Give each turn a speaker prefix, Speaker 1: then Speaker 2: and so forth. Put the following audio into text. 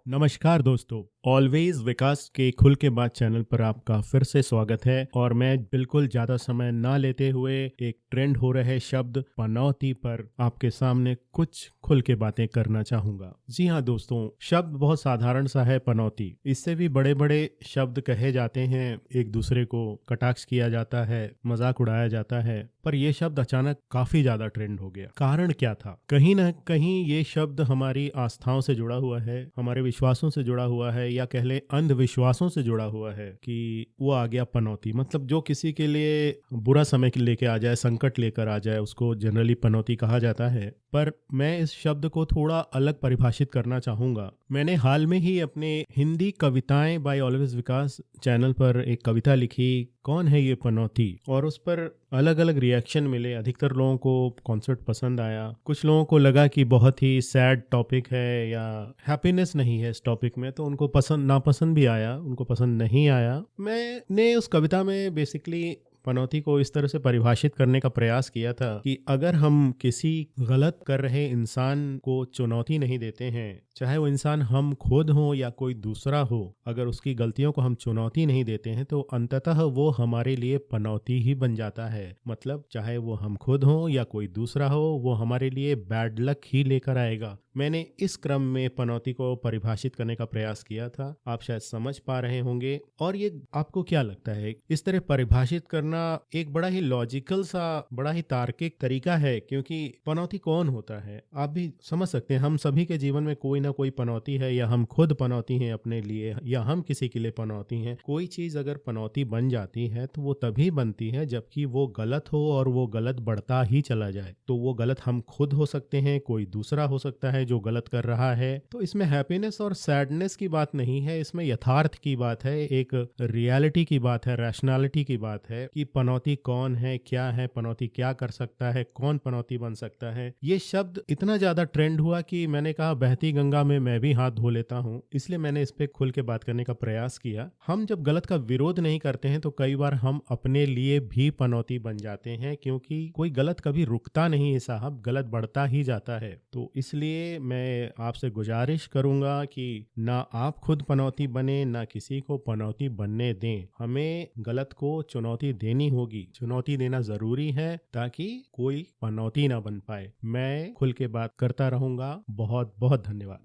Speaker 1: नमस्कार दोस्तों। ऑलवेज विकास के खुल के बात चैनल पर आपका फिर से स्वागत है और मैं बिल्कुल ज़्यादा समय ना लेते हुए एक ट्रेंड हो रहे शब्द पनौती पर आपके सामने कुछ खुल के बातें करना चाहूँगा। जी हाँ दोस्तों, शब्द बहुत साधारण सा है पनौती। इससे भी बड़े बड़े शब्द कहे जाते हैं, एक दूसरे को कटाक्ष किया जाता है, मजाक उड़ाया जाता है, पर यह शब्द अचानक काफ़ी ज़्यादा ट्रेंड हो गया। कारण क्या था? कहीं ना कहीं ये शब्द हमारी आस्थाओं से जुड़ा हुआ है, हमारे विश्वासों से जुड़ा हुआ है, या कह लें अंधविश्वासों से जुड़ा हुआ है कि वो आ गया पनौती। मतलब जो किसी के लिए बुरा समय लेके आ जाए, संकट लेकर आ जाए, उसको जनरली पनौती कहा जाता है। पर मैं इस शब्द को थोड़ा अलग परिभाषित करना चाहूँगा। मैंने हाल में ही अपने हिंदी कविताएं बाय ऑलवेज विकास चैनल पर एक कविता लिखी, कौन है ये पनौती, और उस पर अलग अलग रिएक्शन मिले। अधिकतर लोगों को कॉन्सेप्ट पसंद आया, कुछ लोगों को लगा कि बहुत ही सैड टॉपिक है या हैप्पीनेस नहीं है इस टॉपिक में, तो उनको पसंद नापसंद भी आया, उनको पसंद नहीं आया। मैंने उस कविता में बेसिकली पनौती को इस तरह से परिभाषित करने का प्रयास किया था कि अगर हम किसी गलत कर रहे इंसान को चुनौती नहीं देते हैं, चाहे वो इंसान हम खुद हो या कोई दूसरा हो, अगर उसकी गलतियों को हम चुनौती नहीं देते हैं तो अंततः वो हमारे लिए पनौती ही बन जाता है। मतलब चाहे वो हम खुद हो या कोई दूसरा हो, वो हमारे लिए बैड लक ही लेकर आएगा। मैंने इस क्रम में पनौती को परिभाषित करने का प्रयास किया था। आप शायद समझ पा रहे होंगे। और ये आपको क्या लगता है, इस तरह परिभाषित करना एक बड़ा ही लॉजिकल सा, बड़ा ही तार्किक तरीका है? क्योंकि पनौती कौन होता है आप भी समझ सकते हैं। हम सभी के जीवन में कोई ना कोई पनौती है, या हम खुद पनौती हैं अपने लिए, या हम किसी के लिए पनौती हैं। कोई चीज अगर पनौती बन जाती है तो वो तभी बनती है जबकि वो गलत हो, और वो गलत बढ़ता ही चला जाए। तो वो गलत हम खुद हो सकते हैं, कोई दूसरा हो सकता है जो गलत कर रहा है। तो इसमें हैप्पीनेस और सैडनेस की बात नहीं है, इसमें यथार्थ की बात है, एक रियलिटी की बात है, रैशनैलिटी की बात है कि पनौती कौन है, क्या है, पनौती क्या कर सकता है, कौन पनौती बन सकता है। ये शब्द इतना ज्यादा ट्रेंड हुआ कि मैंने कहा बहती गंगा में मैं भी हाथ धो लेता हूँ। इसलिए मैंने इस पे खुल के बात करने का प्रयास किया। हम जब गलत का विरोध नहीं करते हैं तो कई बार हम अपने लिए भी पनौती बन जाते हैं, क्योंकि कोई गलत कभी रुकता नहीं है साहब, गलत बढ़ता ही जाता है। तो इसलिए मैं आपसे गुजारिश करूंगा कि ना आप खुद पनौती बने, ना किसी को पनौती बनने दें। हमें गलत को चुनौती देनी होगी, चुनौती देना जरूरी है ताकि कोई पनौती ना बन पाए। मैं खुल के बात करता रहूंगा। बहुत बहुत धन्यवाद।